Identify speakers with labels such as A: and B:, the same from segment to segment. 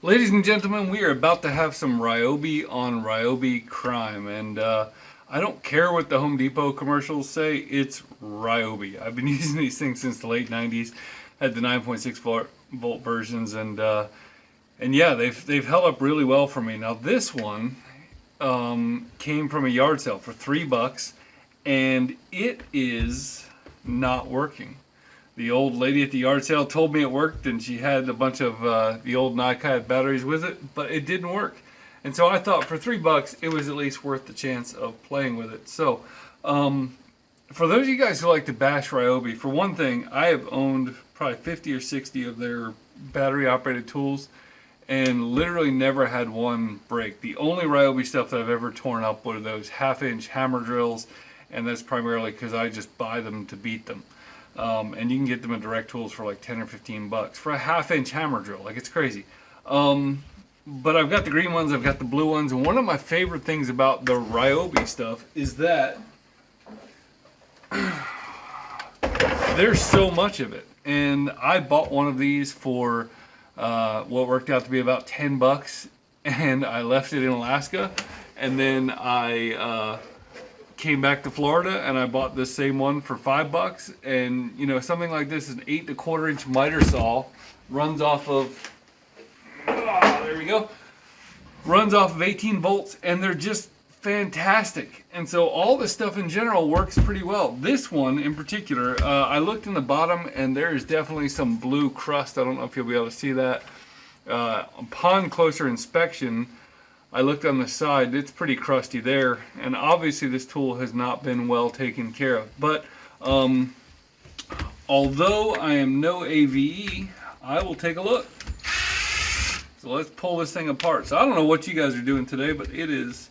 A: Ladies and gentlemen, we are about to have some Ryobi on Ryobi crime, and I don't care what the Home Depot commercials say, it's Ryobi. I've been using these things since the late 90s, had the 9.6 volt versions, and yeah, they've held up really well for me. Now this one came from a yard sale for $3, and it is not working. The old lady at the yard sale told me it worked, and she had a bunch of the old Nikon batteries with it, but it didn't work. And so I thought for $3 it was at least worth the chance of playing with it. So for those of you guys who like to bash Ryobi, for one thing, I have owned probably 50 or 60 of their battery operated tools and literally never had one break. The only Ryobi stuff that I've ever torn up were those 1/2-inch hammer drills, and that's primarily because I just buy them to beat them. And you can get them at Direct Tools for like 10 or 15 bucks for a 1/2-inch hammer drill. Like, it's crazy. But I've got the green ones, I've got the blue ones, and one of my favorite things about the Ryobi stuff is that there's so much of it. And I bought one of these for what worked out to be about 10 bucks, and I left it in Alaska, and then I came back to Florida and I bought this same one for $5. And you know, something like this is an 8 1/4-inch miter saw, runs off of there we go, runs off of 18 volts, and they're just fantastic. And so all this stuff in general works pretty well. This one in particular, I looked in the bottom and there is definitely some blue crust. I don't know if you'll be able to see that. Upon closer inspection, I looked on the side, it's pretty crusty there, and obviously this tool has not been well taken care of. But although I am no AVE, I will take a look. So let's pull this thing apart. So I don't know what you guys are doing today, but it is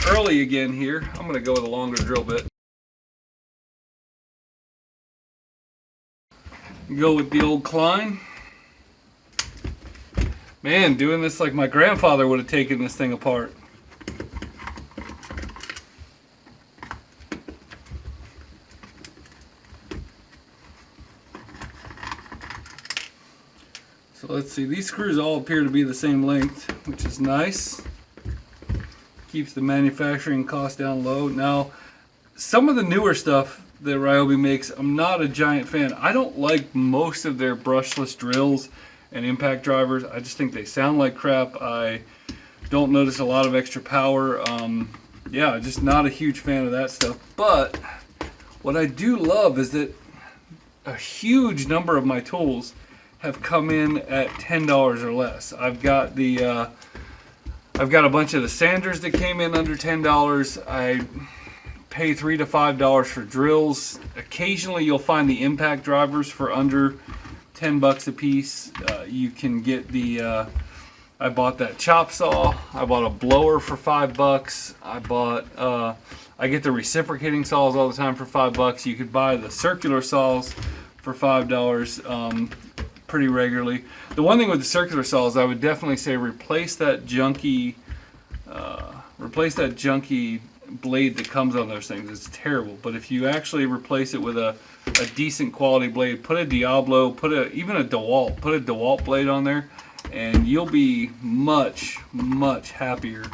A: early again here. I'm going to go with a longer drill bit. Go with the old Klein. Man, doing this like my grandfather would have taken this thing apart. So let's see, these screws all appear to be the same length, which is nice. Keeps the manufacturing cost down low. Now, some of the newer stuff that Ryobi makes, I'm not a giant fan. I don't like most of their brushless drills and impact drivers. I just think they sound like crap. I don't notice a lot of extra power. Yeah, just not a huge fan of that stuff. But what I do love is that a huge number of my tools have come in at $10 or less. I've got a bunch of the sanders that came in under $10. I pay $3 to $5 for drills. Occasionally you'll find the impact drivers for under 10 bucks a piece. You can get the I bought that chop saw. I bought a blower for $5. I get the reciprocating saws all the time for $5. You could buy the circular saws for $5 pretty regularly. The one thing with the circular saws, I would definitely say replace that junky blade that comes on those things. It's terrible. But if you actually replace it with a decent quality blade, put a Diablo, even a DeWalt, put a DeWalt blade on there, and you'll be much happier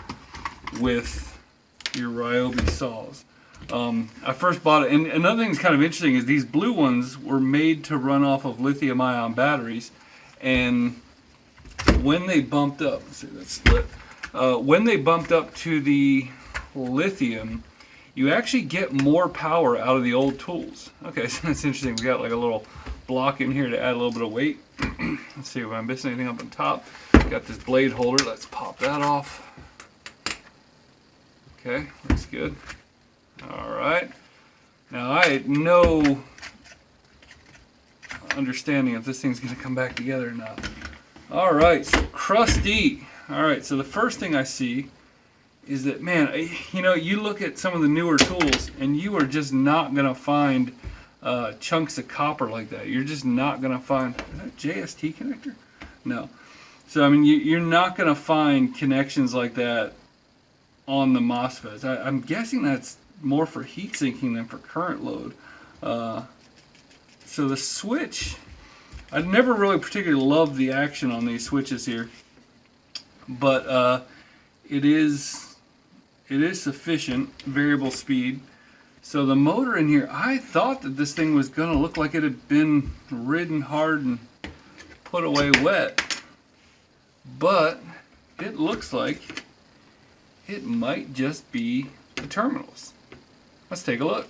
A: with your Ryobi saws. I first bought it, and another thing that's kind of interesting is these blue ones were made to run off of lithium-ion batteries, and when they bumped up, let's see that split, when they bumped up to the lithium, you actually get more power out of the old tools. Okay, so that's interesting. We got like a little block in here to add a little bit of weight. Let's see if I'm missing anything up on top. Got this blade holder. Let's pop that off. Okay, looks good. All right. Now I had no understanding if this thing's going to come back together or not. All right, so crusty. All right, so the first thing I see is that, man, you know, you look at some of the newer tools and you are just not going to find chunks of copper like that. You're just not going to find, is that JST connector? No. So, I mean, you're not going to find connections like that on the MOSFETs. I'm guessing that's more for heat sinking than for current load. So the switch, I never really particularly loved the action on these switches here. but it is sufficient variable speed. So the motor in here, I thought that this thing was gonna look like it had been ridden hard and put away wet, but it looks like it might just be the terminals. Let's take a look.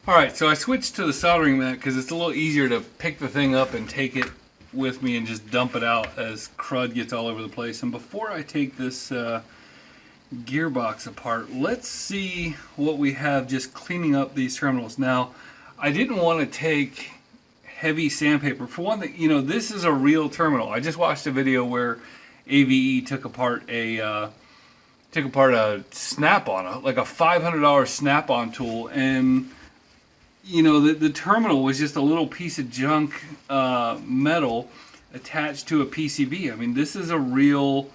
A: Alright, so I switched to the soldering mat because it's a little easier to pick the thing up and take it with me and just dump it out as crud gets all over the place. And before I take this gearbox apart, let's see what we have just cleaning up these terminals. Now, I didn't want to take heavy sandpaper. For one thing, you know, this is a real terminal. I just watched a video where AVE took apart a snap-on, like a $500 snap-on tool, and you know, the terminal was just a little piece of junk metal attached to a PCB. I mean, this is a real,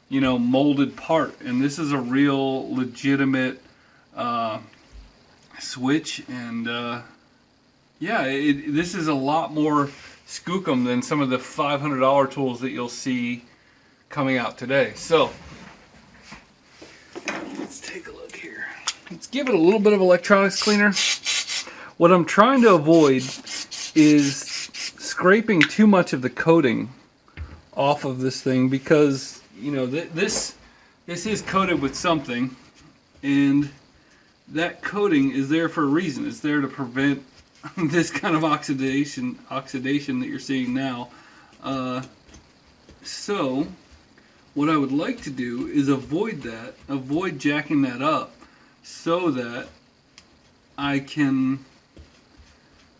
A: you know, molded part, and this is a real legitimate switch, and yeah, this is a lot more skookum than some of the $500 tools that you'll see coming out today. So let's take a look here. Let's give it a little bit of electronics cleaner. What I'm trying to avoid is scraping too much of the coating off of this thing, because you know this is coated with something, and that coating is there for a reason. It's there to prevent this kind of oxidation that you're seeing now. So what I would like to do is avoid jacking that up, so that I can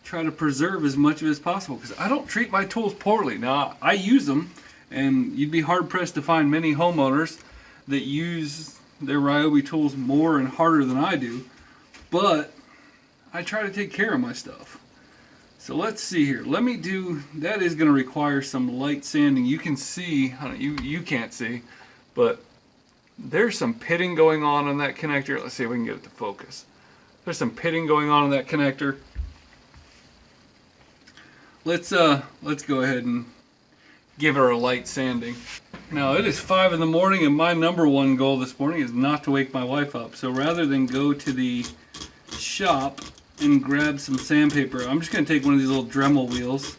A: try to preserve as much of it as possible, because I don't treat my tools poorly. Now, I use them, and you'd be hard pressed to find many homeowners that use their Ryobi tools more and harder than I do, but I try to take care of my stuff. So let's see here. Let me do, that is going to require some light sanding. You can see, you can't see, but there's some pitting going on that connector. Let's see if we can get it to focus. There's some pitting going on in that connector. Let's go ahead and give her a light sanding. Now, it is 5 in the morning, and my number one goal this morning is not to wake my wife up. So rather than go to the shop and grab some sandpaper, I'm just going to take one of these little Dremel wheels.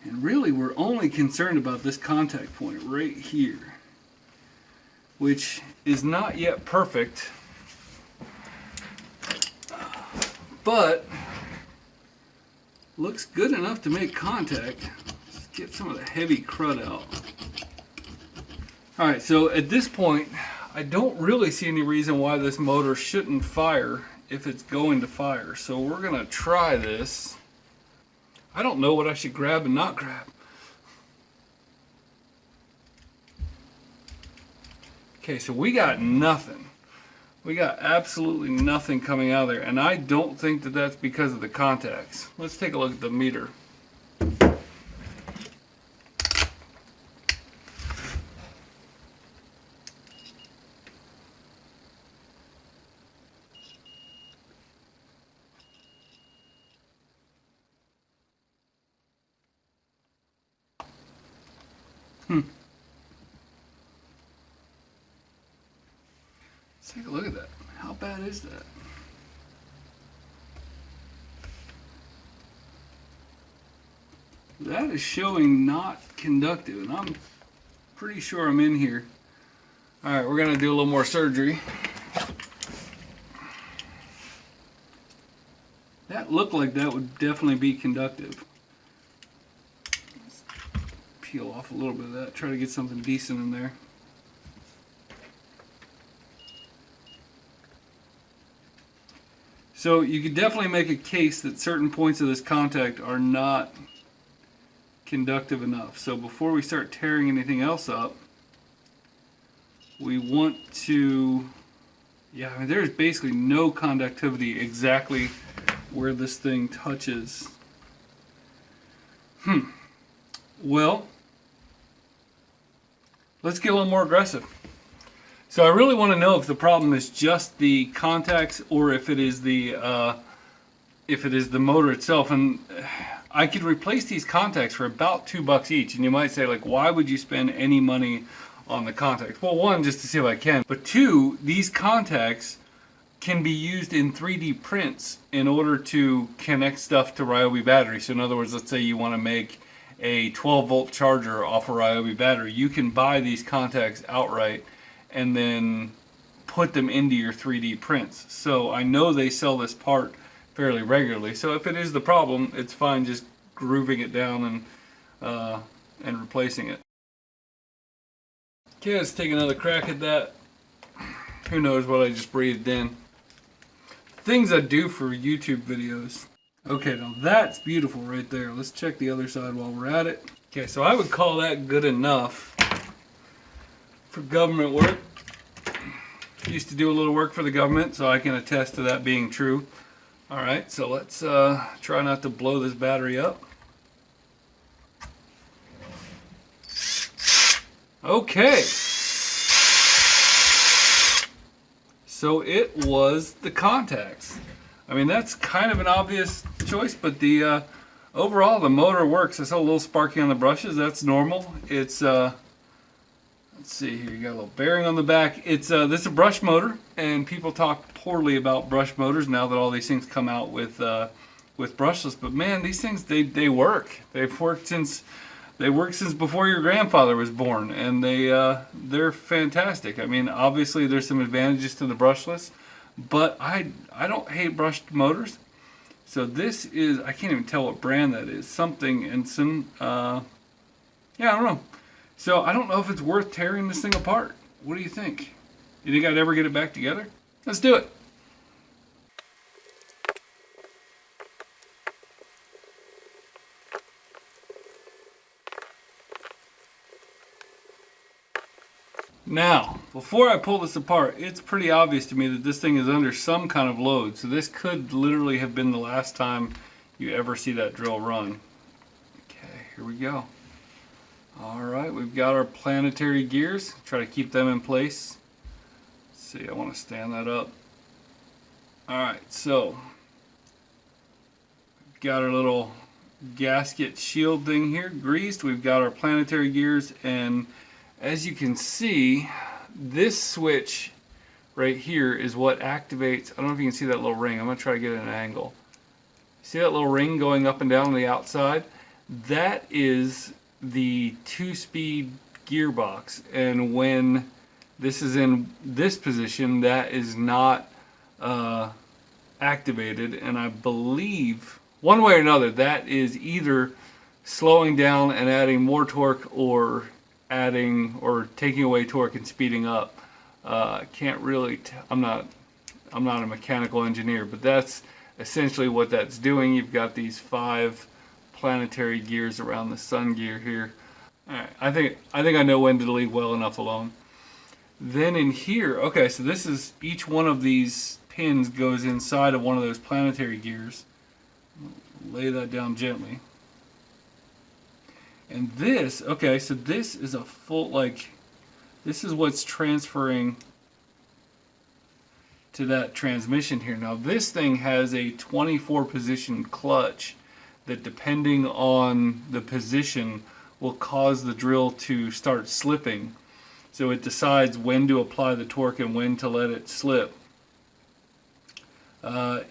A: And really, we're only concerned about this contact point right here, which is not yet perfect, but looks good enough to make contact. Let's get some of the heavy crud out. Alright, so at this point, I don't really see any reason why this motor shouldn't fire if it's going to fire. So we're going to try this. I don't know what I should grab and not grab. Okay, so we got nothing. We got absolutely nothing coming out of there, and I don't think that that's because of the contacts. Let's take a look at the meter. Let's take a look at that. How bad is that? That is showing not conductive, and I'm pretty sure I'm in here. Alright, we're going to do a little more surgery. That looked like that would definitely be conductive. Let's peel off a little bit of that, try to get something decent in there. So you could definitely make a case that certain points of this contact are not conductive enough. So before we start tearing anything else up, we want to, yeah, I mean, there's basically no conductivity exactly where this thing touches. Well, let's get a little more aggressive. So I really want to know if the problem is just the contacts or if it is the motor itself. And I could replace these contacts for about $2 each. And you might say, like, why would you spend any money on the contacts? Well, one, just to see if I can. But two, these contacts can be used in 3D prints in order to connect stuff to Ryobi batteries. So in other words, let's say you want to make a 12-volt charger off a Ryobi battery. You can buy these contacts outright and then put them into your 3D prints. So I know they sell this part fairly regularly. So if it is the problem, it's fine just grooving it down and replacing it. Okay, let's take another crack at that. Who knows what I just breathed in. Things I do for YouTube videos. Okay, now that's beautiful right there. Let's check the other side while we're at it. Okay, so I would call that good enough for government work. Used to do a little work for the government, so I can attest to that being true. Alright, so let's try not to blow this battery up. Okay. So it was the contacts. I mean, that's kind of an obvious choice, but the overall the motor works. I saw a little sparking on the brushes. That's normal. It's let's see here. You got a little bearing on the back. It's this is a brush motor, and people talk poorly about brush motors now that all these things come out with brushless. But man, these things they work. They've worked since before your grandfather was born, and they're fantastic. I mean, obviously there's some advantages to the brushless, but I don't hate brushed motors. So this is, I can't even tell what brand that is. Something Ensign. Yeah, I don't know. So I don't know if it's worth tearing this thing apart. What do you think? You think I'd ever get it back together? Let's do it. Now, before I pull this apart, it's pretty obvious to me that this thing is under some kind of load. So this could literally have been the last time you ever see that drill run. Okay, here we go. Alright, we've got our planetary gears. Try to keep them in place. Let's see, I want to stand that up. Alright, so we've got our little gasket shield thing here greased. We've got our planetary gears, and as you can see, this switch right here is what activates. I don't know if you can see that little ring. I'm going to try to get an angle. See that little ring going up and down on the outside? That is the 2-speed gearbox, and when this is in this position, that is not activated, and I believe one way or another that is either slowing down and adding more torque, or adding or taking away torque and speeding up. Can't really I'm not a mechanical engineer, but that's essentially what that's doing. You've got these 5 planetary gears around the sun gear here. Alright, I think I know when to leave well enough alone. Then in here, okay, so this is, each one of these pins goes inside of one of those planetary gears. Lay that down gently. And this, okay, so this is a full, like, this is what's transferring to that transmission here. Now this thing has a 24 position clutch that, depending on the position, will cause the drill to start slipping. So it decides when to apply the torque and when to let it slip. It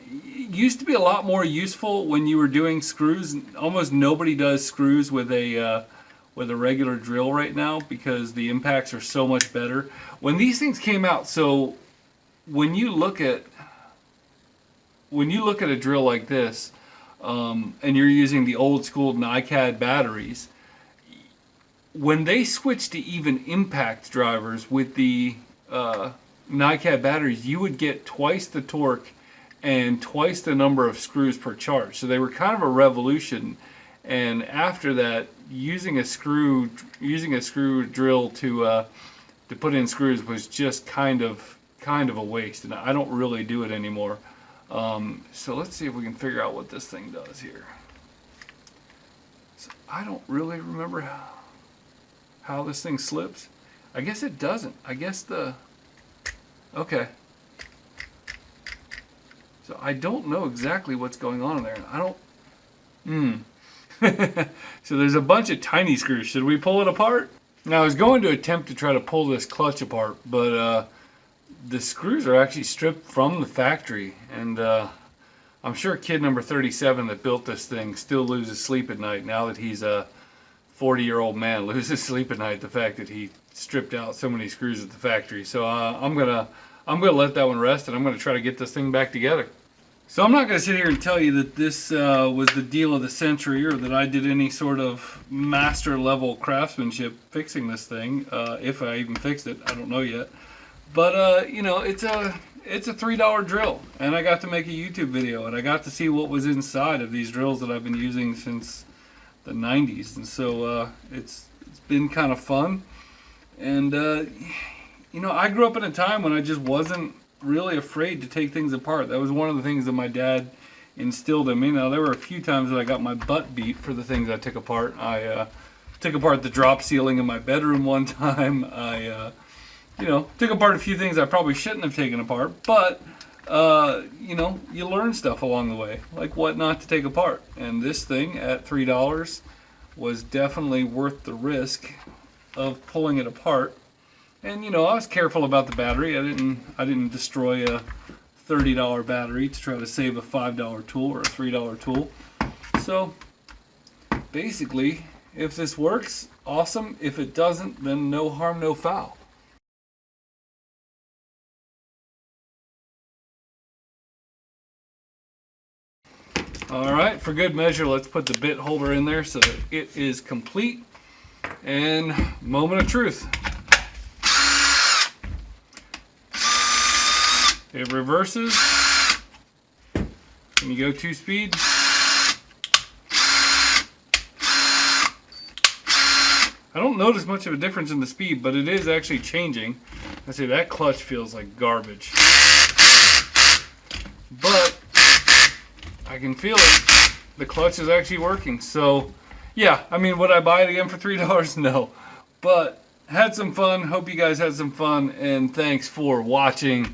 A: used to be a lot more useful when you were doing screws. Almost nobody does screws with a regular drill right now because the impacts are so much better. When these things came out, so when you look at a drill like this, and you're using the old school NiCad batteries, when they switched to even impact drivers with the NiCad batteries, you would get twice the torque and twice the number of screws per charge. So they were kind of a revolution. And after that, using a screw drill to put in screws was just kind of a waste, and I don't really do it anymore. So let's see if we can figure out what this thing does here. So I don't really remember how this thing slips. I guess it doesn't. I guess okay. So I don't know exactly what's going on in there. So there's a bunch of tiny screws. Should we pull it apart? Now I was going to attempt to try to pull this clutch apart, but the screws are actually stripped from the factory, and I'm sure kid number 37 that built this thing still loses sleep at night now that he's a 40-year-old man, loses sleep at night, the fact that he stripped out so many screws at the factory. So I'm gonna let that one rest, and I'm gonna try to get this thing back together. So I'm not gonna sit here and tell you that this was the deal of the century, or that I did any sort of master level craftsmanship fixing this thing. If I even fixed it, I don't know yet. But you know, it's a $3 drill, and I got to make a YouTube video, and I got to see what was inside of these drills that I've been using since the 90s, and so it's been kind of fun. And you know, I grew up in a time when I just wasn't really afraid to take things apart. That was one of the things that my dad instilled in me. Now, there were a few times that I got my butt beat for the things I took apart. I took apart the drop ceiling in my bedroom one time. I you know, took apart a few things I probably shouldn't have taken apart, but you know, you learn stuff along the way, like what not to take apart. And this thing at $3 was definitely worth the risk of pulling it apart. And you know, I was careful about the battery. I didn't destroy a $30 battery to try to save a $5 tool or a $3 tool. So basically, if this works, awesome. If it doesn't, then no harm, no foul. All right, for good measure, let's put the bit holder in there so that it is complete. And moment of truth. It reverses. When you go 2-speed. I don't notice much of a difference in the speed, but it is actually changing. I say that clutch feels like garbage. But I can feel it. The clutch is actually working. So, yeah, I mean, would I buy it again for $3? No. But had some fun. Hope you guys had some fun. And thanks for watching.